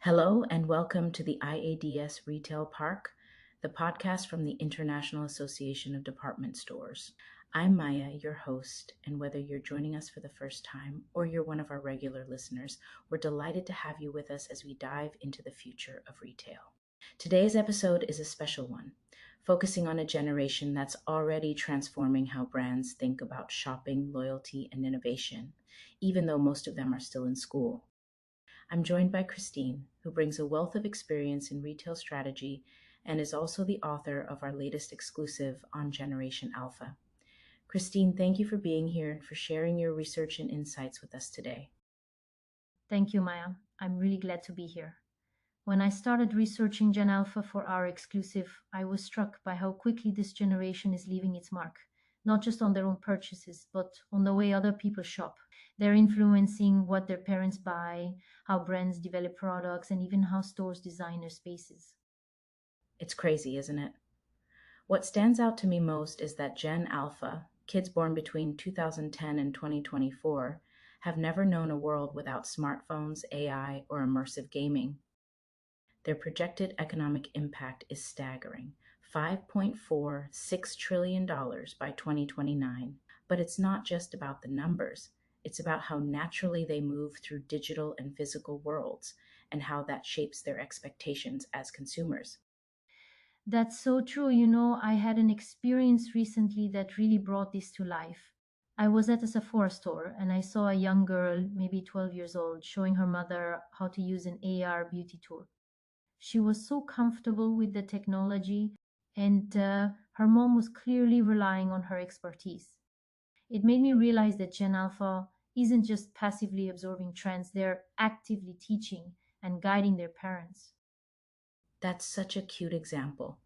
Hello and welcome to the IADS Retail Park, the podcast from the International Association of Department Stores. I'm Maya, your host, and whether you're joining us for the first time or you're one of our regular listeners, we're delighted to have you with us as we dive into the future of retail. Today's episode is a special one, focusing on a generation that's already transforming how brands think about shopping, loyalty, and innovation, even though most of them are still in school. I'm joined by Christine, who brings a wealth of experience in retail strategy and is also the author of our latest exclusive on Generation Alpha. Christine, thank you for being here and for sharing your research and insights with us today. Thank you, Maya. I'm really glad to be here. When I started researching Gen Alpha for our exclusive, I was struck by how quickly this generation is leaving its mark, not just on their own purchases, but on the way other people shop. They're influencing what their parents buy, how brands develop products, and even how stores design their spaces. It's crazy, isn't it? What stands out to me most is that Gen Alpha, kids born between 2010 and 2024, have never known a world without smartphones, AI, or immersive gaming. Their projected economic impact is staggering, $5.46 trillion by 2029. But it's not just about the numbers, it's about how naturally they move through digital and physical worlds and how that shapes their expectations as consumers. That's so true. I had an experience recently that really brought this to life. I was at a Sephora store and I saw a young girl, maybe 12 years old, showing her mother how to use an AR beauty tool. She was so comfortable with the technology, and her mom was clearly relying on her expertise. It made me realize that Gen Alpha isn't just passively absorbing trends, they're actively teaching and guiding their parents. That's such a cute example.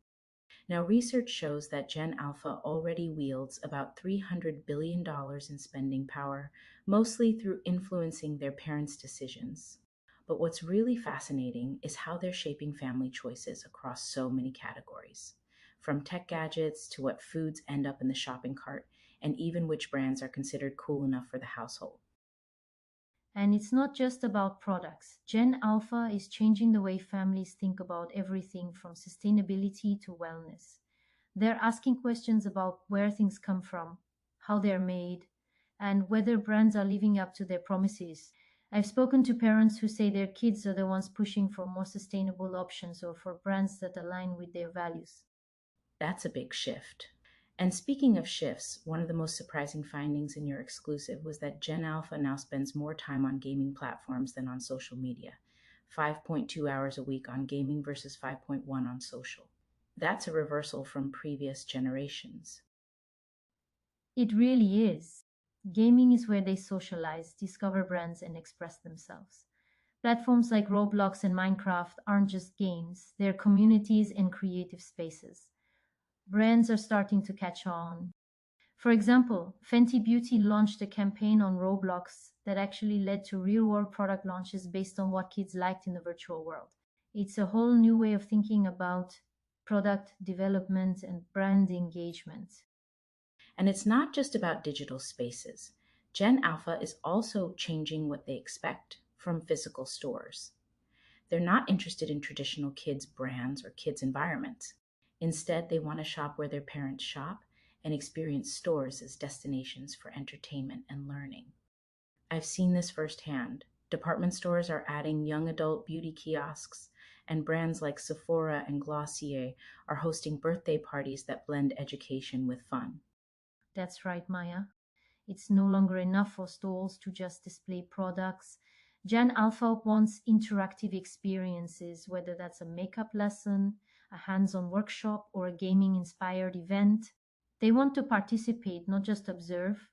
Now, research shows that Gen Alpha already wields about $300 billion in spending power, mostly through influencing their parents' decisions. But what's really fascinating is how they're shaping family choices across so many categories, from tech gadgets to what foods end up in the shopping cart, and even which brands are considered cool enough for the household. And it's not just about products. Gen Alpha is changing the way families think about everything from sustainability to wellness. They're asking questions about where things come from, how they're made, and whether brands are living up to their promises. I've spoken to parents who say their kids are the ones pushing for more sustainable options or for brands that align with their values. That's a big shift. And speaking of shifts, one of the most surprising findings in your exclusive was that Gen Alpha now spends more time on gaming platforms than on social media, 5.2 hours a week on gaming versus 5.1 on social. That's a reversal from previous generations. It really is. Gaming is where they socialize, discover brands, and express themselves. Platforms like Roblox and Minecraft aren't just games, they're communities and creative spaces. Brands are starting to catch on. For example, Fenty Beauty launched a campaign on Roblox that actually led to real world product launches based on what kids liked in the virtual world. It's a whole new way of thinking about product development and brand engagement. And it's not just about digital spaces. Gen Alpha is also changing what they expect from physical stores. They're not interested in traditional kids' brands or kids' environments. Instead, they want to shop where their parents shop and experience stores as destinations for entertainment and learning. I've seen this firsthand. Department stores are adding young adult beauty kiosks, and brands like Sephora and Glossier are hosting birthday parties that blend education with fun. That's right, Maya. It's no longer enough for stalls to just display products. Gen Alpha wants interactive experiences, whether that's a makeup lesson, a hands on workshop, or a gaming inspired event. They want to participate, not just observe.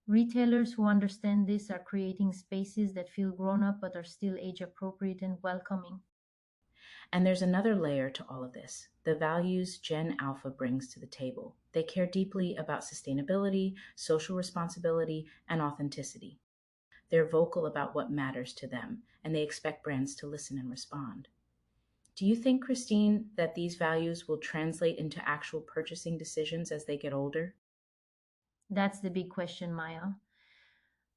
Retailers who understand this are creating spaces that feel grown up but are still age appropriate and welcoming. And there's another layer to all of this, the values Gen Alpha brings to the table. They care deeply about sustainability, social responsibility, and authenticity. They're vocal about what matters to them, and they expect brands to listen and respond. Do you think, Christine, that these values will translate into actual purchasing decisions as they get older? That's the big question, Maya.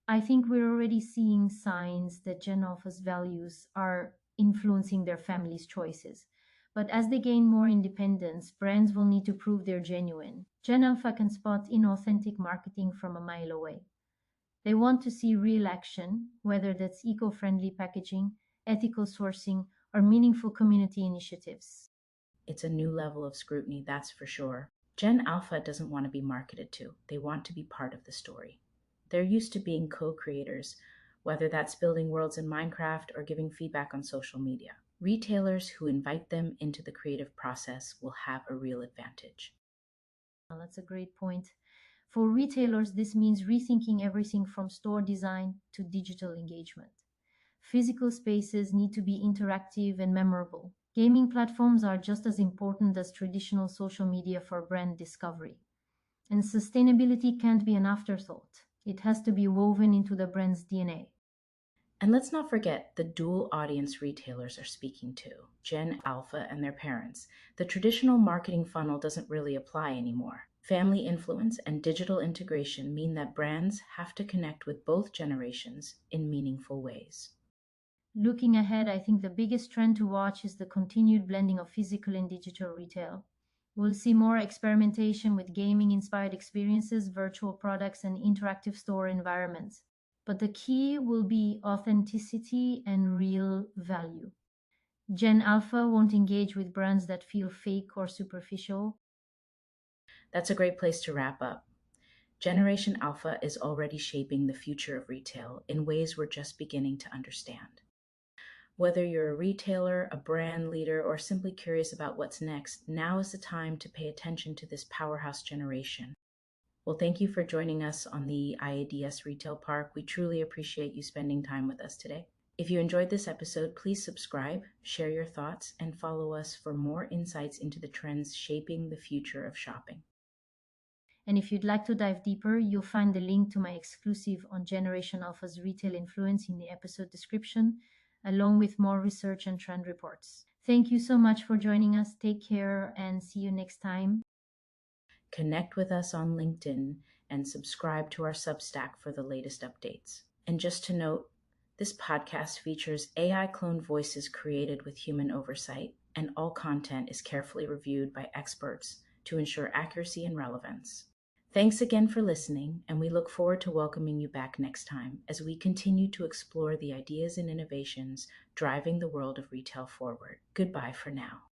I think we're already seeing signs that Gen Alpha's values are influencing their family's choices. But as they gain more independence, brands will need to prove they're genuine. Gen Alpha can spot inauthentic marketing from a mile away. They want to see real action, whether that's eco friendly packaging, ethical sourcing, or meaningful community initiatives. It's a new level of scrutiny, that's for sure. Gen Alpha doesn't want to be marketed to, they want to be part of the story. They're used to being co creators, whether that's building worlds in Minecraft or giving feedback on social media. Retailers who invite them into the creative process will have a real advantage. Well, that's a great point. For retailers, this means rethinking everything from store design to digital engagement. Physical spaces need to be interactive and memorable. Gaming platforms are just as important as traditional social media for brand discovery. And sustainability can't be an afterthought. It has to be woven into the brand's DNA. And let's not forget the dual audience retailers are speaking to Gen Alpha and their parents. The traditional marketing funnel doesn't really apply anymore. Family influence and digital integration mean that brands have to connect with both generations in meaningful ways. Looking ahead, I think the biggest trend to watch is the continued blending of physical and digital retail. We'll see more experimentation with gaming inspired experiences, virtual products, and interactive store environments. But the key will be authenticity and real value. Gen Alpha won't engage with brands that feel fake or superficial. That's a great place to wrap up. Generation Alpha is already shaping the future of retail in ways we're just beginning to understand. Whether you're a retailer, a brand leader, or simply curious about what's next, now is the time to pay attention to this powerhouse generation. Well, thank you for joining us on the IADS Retail Park. We truly appreciate you spending time with us today. If you enjoyed this episode, please subscribe, share your thoughts, and follow us for more insights into the trends shaping the future of shopping. And if you'd like to dive deeper, you'll find the link to my exclusive on Generation Alpha's retail influence in the episode description, along with more research and trend reports. Thank you so much for joining us. Take care and see you next time. Connect with us on LinkedIn and subscribe to our Substack for the latest updates. And just to note, this podcast features AI cloned voices created with human oversight, and all content is carefully reviewed by experts to ensure accuracy and relevance. Thanks again for listening, and we look forward to welcoming you back next time as we continue to explore the ideas and innovations driving the world of retail forward. Goodbye for now.